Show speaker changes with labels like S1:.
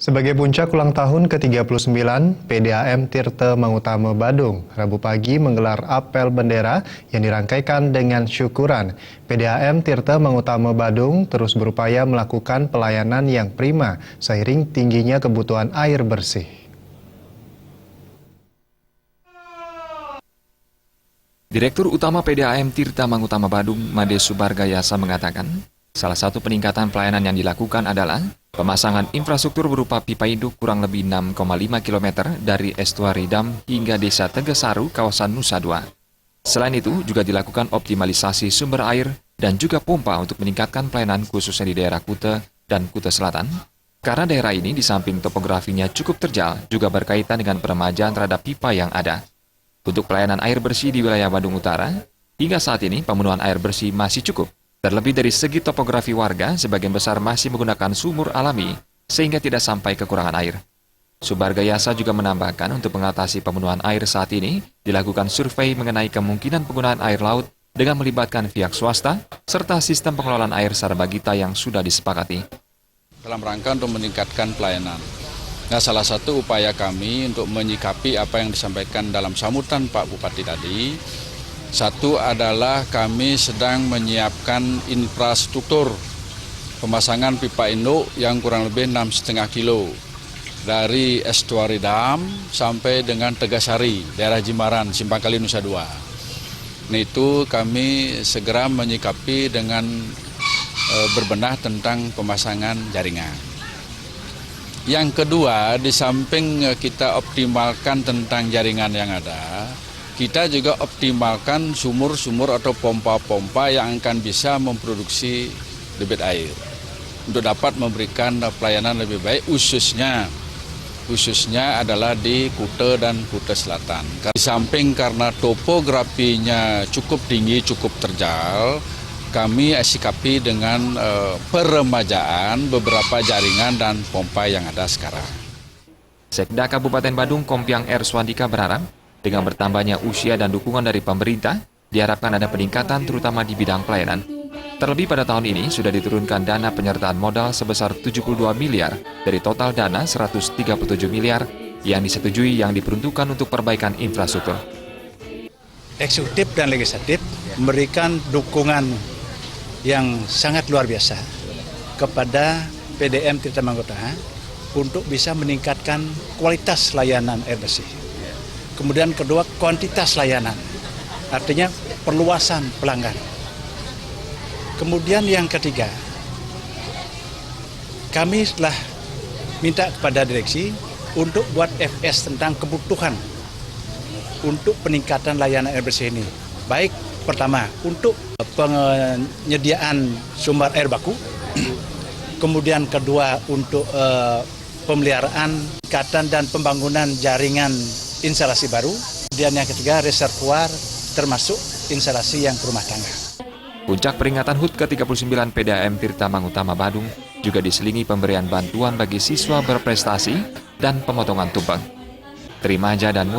S1: Sebagai puncak ulang tahun ke-39, PDAM Tirta Mangutama Badung, Rabu pagi menggelar apel bendera yang dirangkaikan dengan syukuran. PDAM Tirta Mangutama Badung terus berupaya melakukan pelayanan yang prima seiring tingginya kebutuhan air bersih.
S2: Direktur Utama PDAM Tirta Mangutama Badung, Made Subargayasa mengatakan, salah satu peningkatan pelayanan yang dilakukan adalah pemasangan infrastruktur berupa pipa induk kurang lebih 6,5 km dari estuari dam hingga desa Tegasaru, kawasan Nusa Dua. Selain itu, juga dilakukan optimalisasi sumber air dan juga pompa untuk meningkatkan pelayanan khususnya di daerah Kuta dan Kuta Selatan. Karena daerah ini di samping topografinya cukup terjal, juga berkaitan dengan peremajaan terhadap pipa yang ada. Untuk pelayanan air bersih di wilayah Badung Utara, hingga saat ini pemenuhan air bersih masih cukup. Terlebih dari segi topografi warga, sebagian besar masih menggunakan sumur alami, sehingga tidak sampai kekurangan air. Subargayasa juga menambahkan untuk mengatasi pemenuhan air saat ini, dilakukan survei mengenai kemungkinan penggunaan air laut dengan melibatkan pihak swasta, serta sistem pengelolaan air Sarbagita yang sudah disepakati.
S3: Dalam rangka untuk meningkatkan pelayanan. Nah, salah satu upaya kami untuk menyikapi apa yang disampaikan dalam sambutan Pak Bupati tadi, satu adalah kami sedang menyiapkan infrastruktur pemasangan pipa induk yang kurang lebih 6,5 kilo dari estuari dam sampai dengan Tegasari, daerah Jimbaran, Simpang Kali, Nusa Dua. Nah, itu kami segera menyikapi dengan berbenah tentang pemasangan jaringan. Yang kedua, di samping kita optimalkan tentang jaringan yang ada, kita juga optimalkan sumur-sumur atau pompa-pompa yang akan bisa memproduksi debit air untuk dapat memberikan pelayanan lebih baik, khususnya adalah di Kuta dan Kuta Selatan. Di samping karena topografinya cukup tinggi, cukup terjal, kami sikapi dengan peremajaan beberapa jaringan dan pompa yang ada sekarang.
S2: Sekda Kabupaten Badung Kompiang R. Swandika berharap dengan bertambahnya usia dan dukungan dari pemerintah, diharapkan ada peningkatan terutama di bidang pelayanan. Terlebih pada tahun ini sudah diturunkan dana penyertaan modal sebesar 72 miliar dari total dana 137 miliar yang disetujui yang diperuntukkan untuk perbaikan infrastruktur.
S4: Eksekutif dan legislatif memberikan dukungan yang sangat luar biasa kepada PDAM Tirta Mangutama untuk bisa meningkatkan kualitas layanan air bersih. Kemudian kedua, kuantitas layanan, artinya perluasan pelanggan. Kemudian yang ketiga, kami telah minta kepada direksi untuk buat FS tentang kebutuhan untuk peningkatan layanan air bersih ini. Baik, pertama, untuk penyediaan sumber air baku, kemudian kedua untuk pemeliharaan, tingkatan dan pembangunan jaringan instalasi baru, kemudian yang ketiga reservoir termasuk instalasi yang rumah tangga.
S2: Puncak peringatan HUT ke-39 PDAM Tirta Mangutama Badung juga diselingi pemberian bantuan bagi siswa berprestasi dan pemotongan tumpeng. Terima aja dan